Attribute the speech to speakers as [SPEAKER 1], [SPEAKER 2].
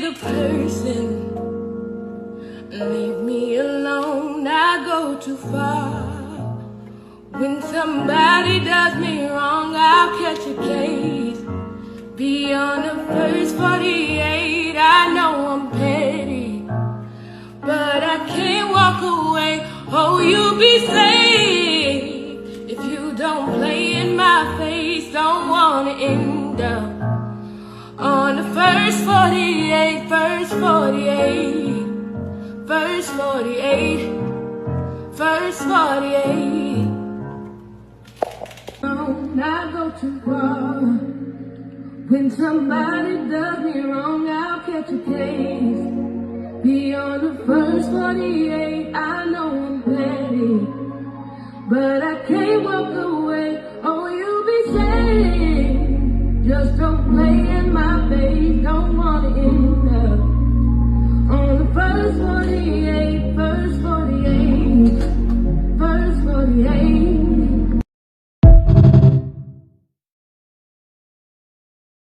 [SPEAKER 1] the person. Leave me alone, I go too far. When somebody does me wrong, I'll catch a case. Beyond the first 48, I know I'm petty, but I can't walk away. Oh, you'll be safe if you don't play in my face. Don't wanna end up on the first 48, first 48, first 48, first 48. I go too far. When somebody does me wrong, I'll catch a case. Beyond the first 48, I know I'm petty, but I can't walk away. Oh, you'll be safe. Just don't play in my face. Don't wanna end up